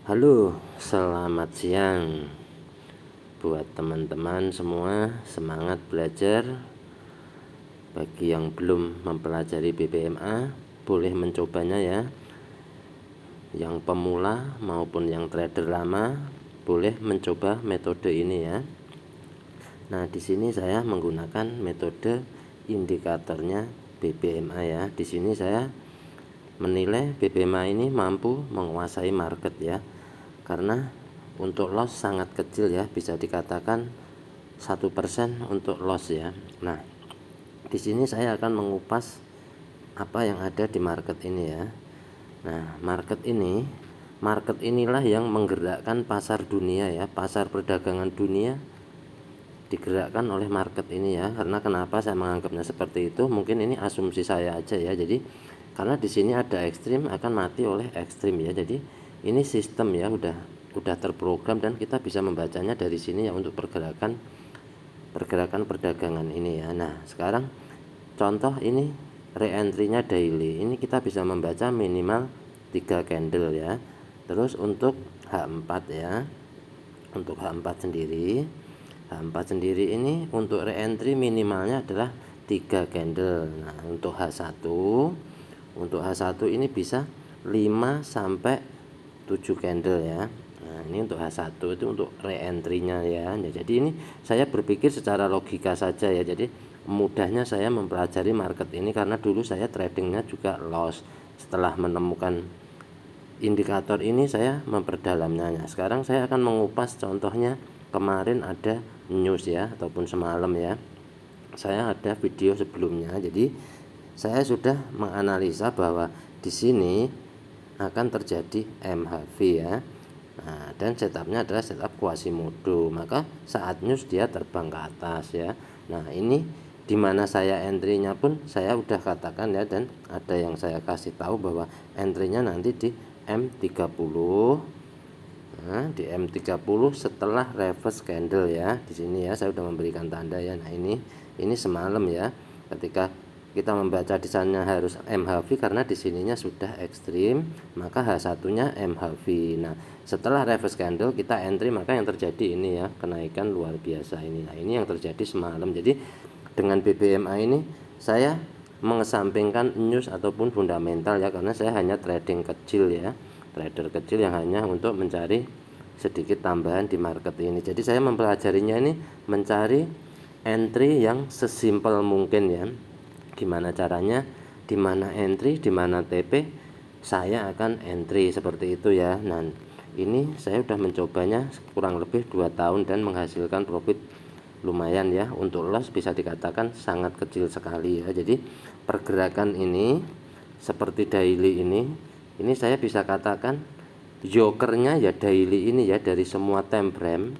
Halo, selamat siang buat teman-teman semua. Semangat belajar. Bagi yang belum mempelajari BBMA, boleh mencobanya ya. Yang pemula maupun yang trader lama boleh mencoba metode ini ya. Nah, di sini saya menggunakan metode indikatornya BBMA ya. Di sini saya menilai BBMA ini mampu menguasai market ya, karena untuk loss sangat kecil ya, bisa dikatakan 1% untuk loss ya. Nah, di sini saya akan mengupas apa yang ada di market ini ya. Nah, market inilah yang menggerakkan pasar dunia ya. Pasar perdagangan dunia digerakkan oleh market ini ya. Karena kenapa saya menganggapnya seperti itu? Mungkin ini asumsi saya aja ya. Jadi karena di sini ada ekstrim akan mati oleh ekstrim ya. Jadi ini sistem ya, udah terprogram dan kita bisa membacanya dari sini ya untuk pergerakan perdagangan ini ya. Nah, sekarang contoh ini re-entry-nya daily. Ini kita bisa membaca minimal 3 candle ya. Terus untuk H4 ya. Untuk H4 sendiri ini untuk re-entry minimalnya adalah 3 candle. Nah, untuk H1 ini bisa 5 sampai 7 candle ya. Nah, ini untuk H1 itu untuk re-entry-nya ya. Jadi ini saya berpikir secara logika saja ya. Jadi mudahnya saya mempelajari market ini karena dulu saya tradingnya juga loss. Setelah menemukan indikator ini saya memperdalamnya. Nah, sekarang saya akan mengupas contohnya. Kemarin ada news ya, ataupun semalam ya, saya ada video sebelumnya. Jadi saya sudah menganalisa bahwa di sini akan terjadi MHV ya. Nah, dan setupnya adalah setup Quasimodo, maka saat news dia terbang ke atas ya. Nah, ini dimana saya entry-nya pun saya udah katakan ya, dan ada yang saya kasih tahu bahwa entry-nya nanti di M30. Nah, di M30 setelah reverse candle ya. Di sini ya saya sudah memberikan tanda ya. Nah, ini semalam ya. Ketika kita membaca di sana harus MHV karena di sininya sudah ekstrim, maka H1-nya MHV. Nah, setelah reverse candle kita entry, maka yang terjadi ini ya, kenaikan luar biasa ini. Nah, ini yang terjadi semalam. Jadi dengan BBMA ini saya mengesampingkan news ataupun fundamental ya, karena saya hanya trading kecil ya, trader kecil yang hanya untuk mencari sedikit tambahan di market ini. Jadi saya mempelajarinya ini mencari entry yang sesimpel mungkin ya. Gimana caranya? Di mana entry, di mana TP, saya akan entry seperti itu ya. Nah, ini saya sudah mencobanya kurang lebih 2 tahun dan menghasilkan profit lumayan ya. Untuk loss bisa dikatakan sangat kecil sekali ya. Jadi pergerakan ini seperti daily ini saya bisa katakan jokernya ya daily ini ya, dari semua time frame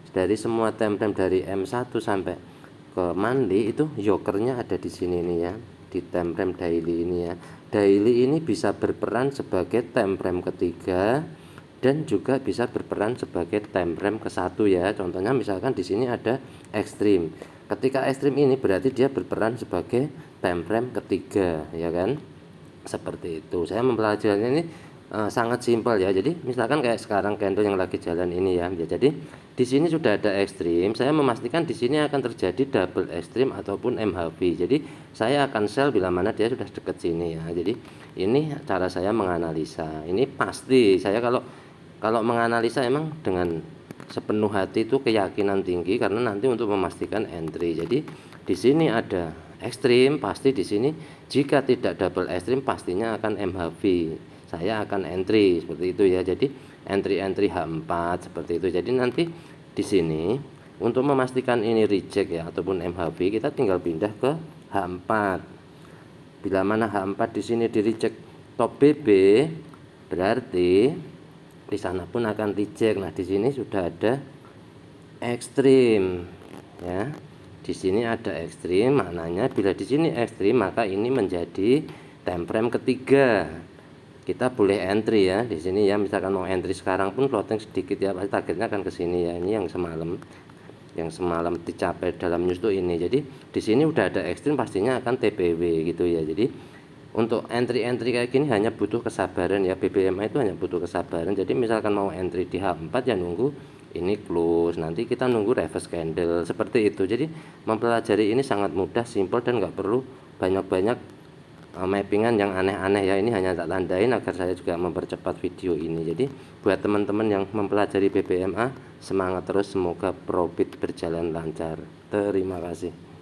dari M1 sampai ke monthly itu jokernya ada di sini nih ya, di time frame daily ini ya. Daily ini bisa berperan sebagai time frame ketiga dan juga bisa berperan sebagai time frame ke-1 ya. Contohnya misalkan di sini ada ekstrim. Ketika ekstrim ini berarti dia berperan sebagai time frame ketiga ya kan. Seperti itu. Saya mempelajarinya ini sangat simpel ya. Jadi misalkan kayak sekarang candle yang lagi jalan ini ya. Jadi di sini sudah ada ekstrim. Saya memastikan di sini akan terjadi double ekstrim ataupun MHV. Jadi saya akan sell bila mana dia sudah dekat sini ya. Jadi ini cara saya menganalisa. Ini pasti saya kalau menganalisa emang dengan sepenuh hati itu keyakinan tinggi, karena nanti untuk memastikan entry. Jadi di sini ada ekstrim, pasti di sini jika tidak double ekstrim pastinya akan MHV. Saya akan entry seperti itu ya. Jadi entry H4 seperti itu. Jadi nanti di sini untuk memastikan ini reject ya ataupun MHV, kita tinggal pindah ke H4. Bila mana H4 di sini di reject top BB, berarti di sana pun akan reject. Nah, di sini sudah ada ekstrim ya. Di sini ada ekstrim, maknanya bila di sini ekstrim maka ini menjadi time frame ketiga. Kita boleh entry ya di sini ya. Misalkan mau entry sekarang pun floating sedikit ya, pasti targetnya akan ke sini ya. Ini yang semalam dicapai dalam news itu ini. Jadi di sini udah ada ekstrim pastinya akan TPW gitu ya. Jadi untuk entry kayak gini hanya butuh kesabaran ya, BBMA itu hanya butuh kesabaran. Jadi misalkan mau entry di H4 ya nunggu ini close, nanti kita nunggu reverse candle seperti itu. Jadi mempelajari ini sangat mudah, simple, dan nggak perlu banyak-banyak mappingan yang aneh-aneh ya. Ini hanya tak tandain agar saya juga mempercepat video ini. Jadi buat teman-teman yang mempelajari BBMA, semangat terus, semoga profit berjalan lancar. Terima kasih.